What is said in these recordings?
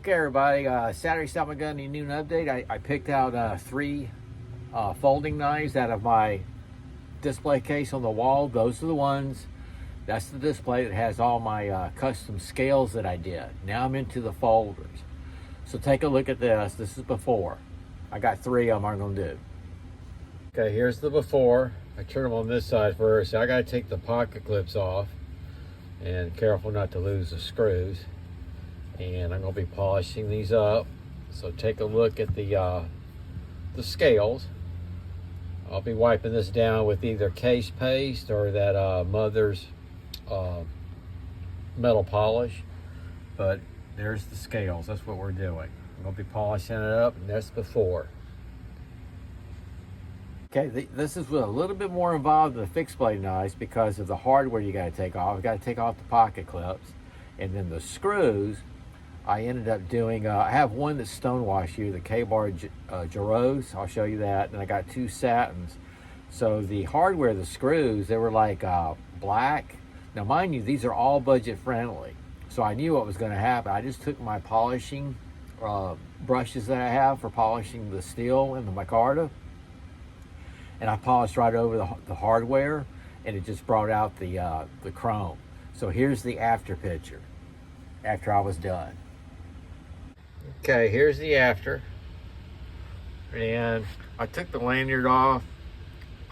Okay, everybody, Saturday Stop and Gun noon update. I picked out 3 folding knives out of my display case on the wall. Those are the ones, that's the display that has all my custom scales that I did. Now I'm into the folders. So take a look at this. This is before. I got 3 of them I'm gonna do. Okay, here's the before. I turn them on this side first. I gotta take the pocket clips off and careful not to lose the screws. And I'm going to be polishing these up. So take a look at the scales. I'll be wiping this down with either case paste or that Mother's metal polish. But there's the scales. That's what we're doing. I'm going to be polishing it up, and that's before. Okay, this is a little bit more involved than the fixed blade knives because of the hardware you got to take off. I've got to take off the pocket clips, and then the screws. I ended up doing, I have one that's stonewash here, the Ka-Bar Jarose. I'll show you that. And I got 2 satins. So the hardware, the screws, they were like black. Now, mind you, these are all budget friendly. So I knew what was going to happen. I just took my polishing brushes that I have for polishing the steel in the micarta, and I polished right over the hardware, and it just brought out the chrome. So here's the after picture after I was done. Okay, here's the after, and I took the lanyard off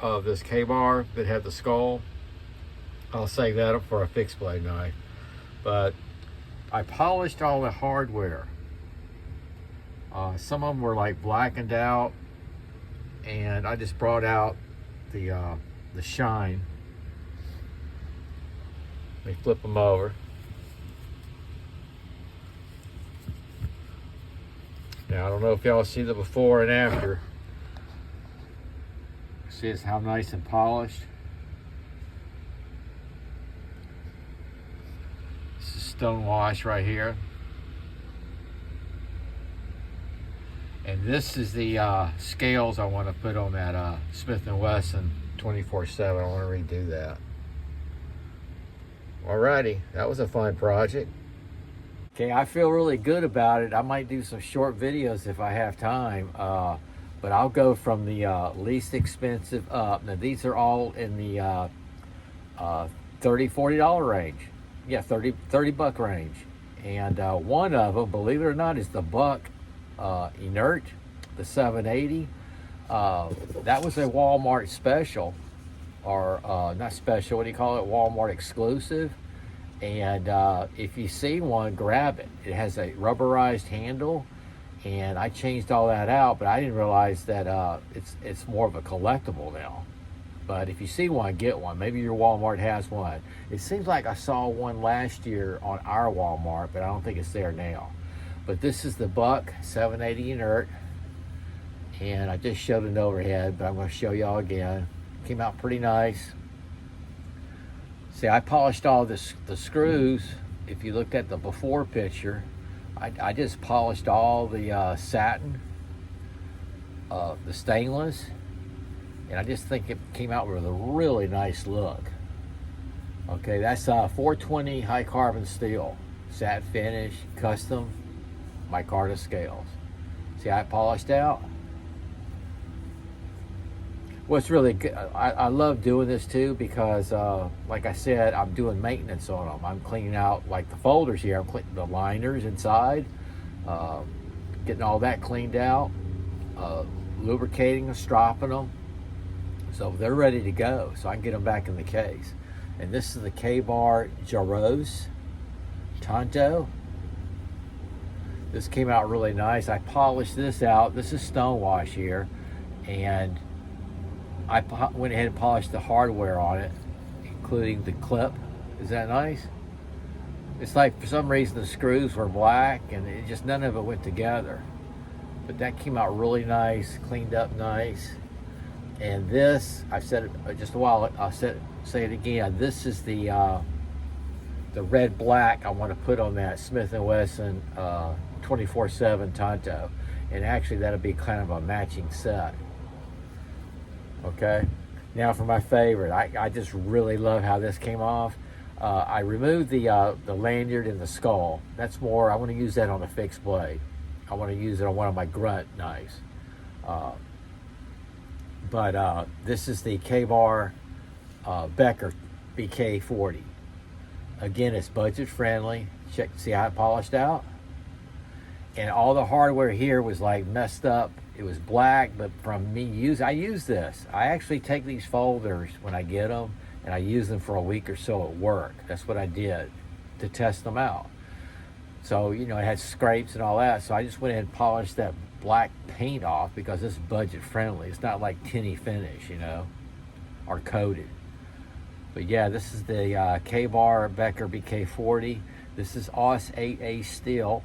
of this Ka-Bar that had the skull. I'll save that up for a fixed blade knife, but I polished all the hardware. Some of them were like blackened out, and I just brought out the shine. Let me flip them over. Now, I don't know if y'all see the before and after. See how nice and polished. This is stone wash right here. And this is the scales I want to put on that Smith & Wesson 24/7. I want to redo that. Alrighty, that was a fun project. Okay, I feel really good about it. I might do some short videos if I have time, but I'll go from the least expensive up. Now, these are all in the $30, $40 range. Yeah, 30 buck range. And one of them, believe it or not, is the Buck Inert, the 780. That was a Walmart special, or not special, what do you call it? Walmart exclusive. And if you see one, grab it. It has a rubberized handle, and I changed all that out, but I didn't realize that it's more of a collectible now. But if you see one, get one. Maybe your Walmart has one. It seems like I saw one last year on our Walmart, but I don't think it's there now. But this is the Buck 780 Inert, and I just showed an overhead, but I'm going to show y'all again. Came out pretty nice. See, I polished all the screws. If you looked at the before picture, I just polished all the satin, the stainless, and I just think it came out with a really nice look. Okay, that's 420 high carbon steel, satin finish, custom micarta scales. See how I polished out? What's really good, I love doing this too because, like I said, I'm doing maintenance on them. I'm cleaning out like the folders here. I'm cleaning the liners inside, getting all that cleaned out, lubricating them, stropping them, so they're ready to go. So I can get them back in the case. And this is the Ka-Bar Jarose Tanto. This came out really nice. I polished this out. This is stone wash here, and I went ahead and polished the hardware on it, including the clip. Is that nice? It's like for some reason the screws were black and it just none of it went together. But that came out really nice, cleaned up nice. And this, I've said it just a while, I'll say it again. This is the red black I want to put on that Smith & Wesson 24/7 Tanto. And actually that'll be kind of a matching set. Okay, now for my favorite. I just really love how this came off. I removed the lanyard and the skull. That's more, I want to use that on a fixed blade. I want to use it on one of my grunt knives. But this is the Ka-Bar Becker BK40. Again, it's budget friendly. Check, see how it polished out? And all the hardware here was like messed up. It was black, but from me I use this. I actually take these folders when I get them and I use them for a week or so at work. That's what I did to test them out. So, you know, it had scrapes and all that. So I just went ahead and polished that black paint off because it's budget friendly. It's not like tinny finish, you know, or coated. But yeah, this is the Ka-Bar Becker BK40. This is AUS 8A steel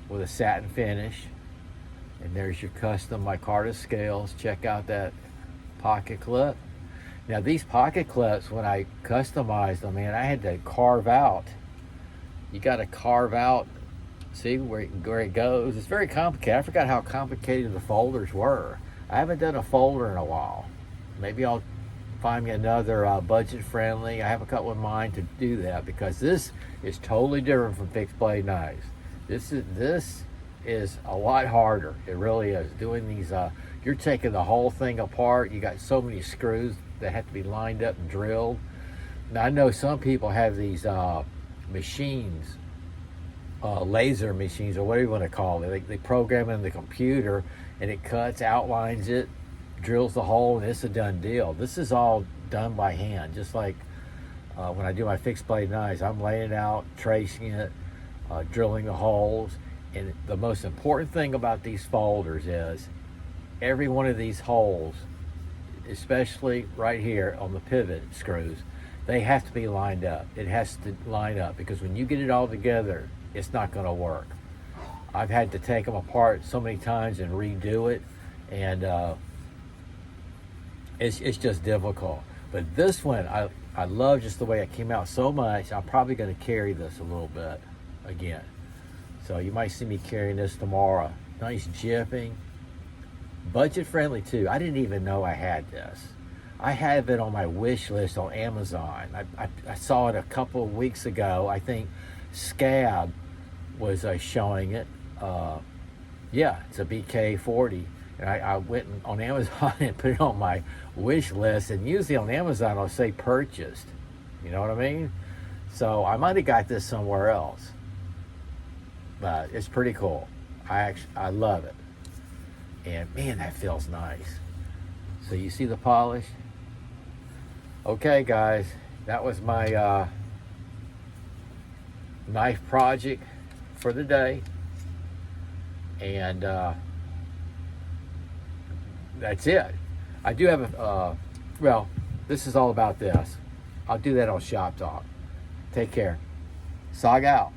with a satin finish. And there's your custom micarta scales. Check out that pocket clip. Now these pocket clips, when I customized them, man, I had to carve out. You got to carve out, see where it goes. It's very complicated. I forgot how complicated the folders were. I haven't done a folder in a while. Maybe I'll find me another budget friendly. I have a couple in mind to do that because this is totally different from fixed blade knives. This is a lot harder. It really is. Doing these, you're taking the whole thing apart. You got so many screws that have to be lined up and drilled. Now I know some people have these machines, laser machines or whatever you want to call it. They program in the computer and it cuts, outlines it, drills the hole, and it's a done deal. This is all done by hand, just like when I do my fixed blade knives. I'm laying it out, tracing it, drilling the holes. And the most important thing about these folders is every one of these holes, especially right here on the pivot screws, they have to be lined up. It has to line up because when you get it all together, it's not going to work. I've had to take them apart so many times and redo it, and it's just difficult. But this one, I love just the way it came out so much. I'm probably going to carry this a little bit again. So you might see me carrying this tomorrow. Nice jipping. Budget friendly too. I didn't even know I had this. I have it on my wish list on Amazon. I saw it a couple of weeks ago. I think Scab was showing it. Yeah, it's a BK40. And I went on Amazon and put it on my wish list. And usually on Amazon, I'll say purchased. You know what I mean? So I might have got this somewhere else. But it's pretty cool. I love it. And man, that feels nice. So you see the polish? Okay, guys, that was my knife project for the day. And that's it. I do have a, well, this is all about this. I'll do that on Shop Talk. Take care. Sog out.